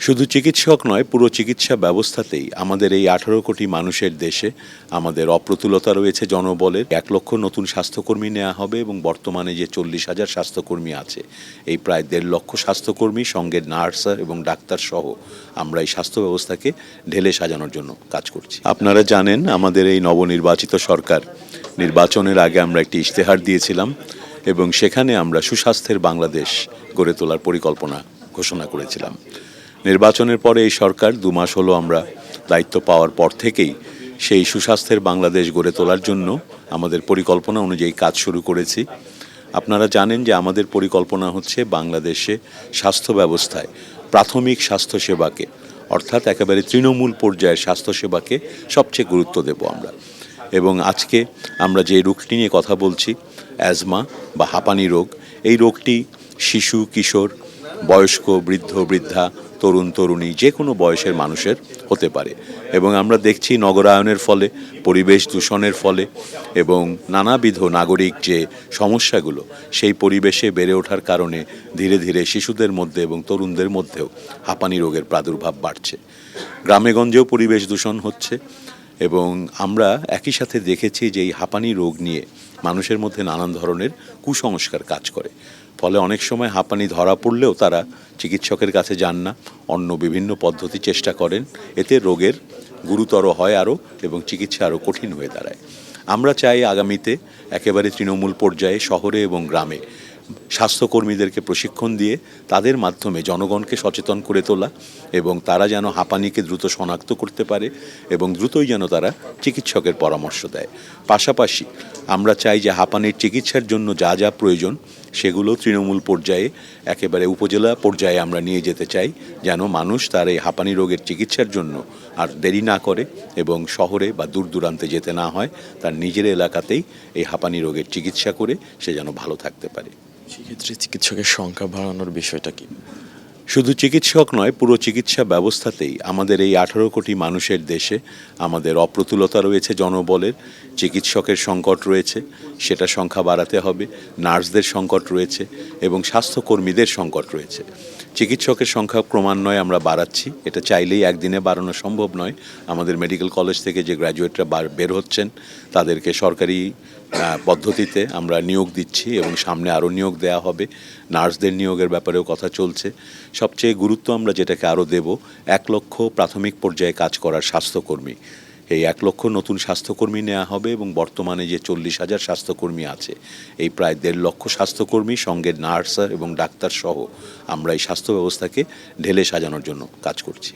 শুধু চিকিৎসক নয়, পুরো চিকিৎসা ব্যবস্থাতেই আমাদের এই 18 কোটি মানুষের দেশে আমাদের অপ্রতুলতা রয়েছে জনবলের। 1 লক্ষ নতুন স্বাস্থ্যকর্মী নেওয়া হবে এবং বর্তমানে যে 40,000 স্বাস্থ্যকর্মী আছে, এই প্রায় 1.5 লক্ষ স্বাস্থ্যকর্মী সঙ্গে নার্স এবং ডাক্তার সহ আমরা এই স্বাস্থ্য ব্যবস্থাকে ঢেলে সাজানোর জন্য কাজ করছি। আপনারা জানেন, আমাদের এই নবনির্বাচিত সরকার নির্বাচনের আগে আমরা একটি ইশতেহার দিয়েছিলাম এবং সেখানে আমরা সুস্বাস্থ্যের বাংলাদেশ গড়ে তোলার পরিকল্পনা ঘোষণা করেছিলাম। নির্বাচনের পরে এই সরকার 2 মাস হলো আমরা দায়িত্ব পাওয়ার পর থেকেই সেই সুস্বাস্থ্যের বাংলাদেশ গড়ে তোলার জন্য আমাদের পরিকল্পনা অনুযায়ী কাজ শুরু করেছি। আপনারা জানেন যে আমাদের পরিকল্পনা হচ্ছে বাংলাদেশে স্বাস্থ্য ব্যবস্থায় প্রাথমিক স্বাস্থ্যসেবাকে, অর্থাৎ একেবারে তৃণমূল পর্যায়ের স্বাস্থ্যসেবাকে সবচেয়ে গুরুত্ব দেব আমরা। এবং আজকে আমরা যে রোগটি নিয়ে কথা বলছি, অ্যাজমা বা হাঁপানি রোগ, এই রোগটি শিশু, কিশোর, বয়স্ক, বৃদ্ধ, বৃদ্ধা, তরুণ, তরুণী যে কোনো বয়সের মানুষের হতে পারে। এবং আমরা দেখছি নগরায়নের ফলে, পরিবেশ দূষণের ফলে এবং নানাবিধ নাগরিক যে সমস্যাগুলো, সেই পরিবেশে বেড়ে ওঠার কারণে ধীরে ধীরে শিশুদের মধ্যে এবং তরুণদের মধ্যেও হাঁপানি রোগের প্রাদুর্ভাব বাড়ছে। গ্রামেগঞ্জেও পরিবেশ দূষণ হচ্ছে এবং আমরা একই সাথে দেখেছি যে এই হাঁপানি রোগ নিয়ে মানুষের মধ্যে নানান ধরনের কুসংস্কার কাজ করে। ফলে অনেক সময় হাঁপানি ধরা পড়লেও তারা চিকিৎসকের কাছে যান না, অন্য বিভিন্ন পদ্ধতি চেষ্টা করেন। এতে রোগের গুরুতর হয় আরও এবং চিকিৎসা আরও কঠিন হয়ে দাঁড়ায়। আমরা চাই আগামীতে একেবারে তৃণমূল পর্যায়ে শহরে এবং গ্রামে স্বাস্থ্যকর্মীদেরকে প্রশিক্ষণ দিয়ে তাদের মাধ্যমে জনগণকে সচেতন করে তোলা এবং তারা যেন হাঁপানিকে দ্রুত শনাক্ত করতে পারে এবং দ্রুতই যেন তারা চিকিৎসকের পরামর্শ দেয়। পাশাপাশি আমরা চাই যে হাঁপানির চিকিৎসার জন্য যা যা প্রয়োজন সেগুলো তৃণমূল পর্যায়ে, একেবারে উপজেলা পর্যায়ে আমরা নিয়ে যেতে চাই, যেন মানুষ তার এই হাঁপানি রোগের চিকিৎসার জন্য আর দেরি না করে এবং শহরে বা দূর দূরান্তে যেতে না হয়, তার নিজের এলাকাতেই এই হাঁপানি রোগের চিকিৎসা করে সে যেন ভালো থাকতে পারে। সেক্ষেত্রে চিকিৎসকের সংখ্যা বাড়ানোর বিষয়টা কি? শুধু চিকিৎসক নয়, পুরো চিকিৎসা ব্যবস্থাতেই আমাদের এই 18 কোটি মানুষের দেশে আমাদের অপ্রতুলতা রয়েছে জনবলের। চিকিৎসকের সংকট রয়েছে, সেটা সংখ্যা বাড়াতে হবে। নার্সদের সংকট রয়েছে এবং স্বাস্থ্যকর্মীদের সংকট রয়েছে। চিকিৎসকের সংখ্যা ক্রমান্বয়ে আমরা বাড়াচ্ছি, এটা চাইলেই একদিনে বাড়ানো সম্ভব নয়। আমাদের মেডিকেল কলেজ থেকে যে গ্র্যাজুয়েটরা বের হচ্ছেন তাদেরকে সরকারি পদ্ধতিতে আমরা নিয়োগ দিচ্ছি এবং সামনে আরও নিয়োগ দেওয়া হবে। নার্সদের নিয়োগের ব্যাপারেও কথা চলছে। সবচেয়ে গুরুত্ব আমরা যেটাকে আরও দেব, 1 লক্ষ প্রাথমিক পর্যায়ে কাজ করার স্বাস্থ্যকর্মী। এই 1 লক্ষ নতুন স্বাস্থ্যকর্মী নেওয়া হবে এবং বর্তমানে যে 40,000 স্বাস্থ্যকর্মী আছে, এই প্রায় 1.5 লক্ষ স্বাস্থ্যকর্মী সঙ্গে নার্স এবং ডাক্তার সহ আমরা এই স্বাস্থ্য ব্যবস্থাকে ঢেলে সাজানোর জন্য কাজ করছি।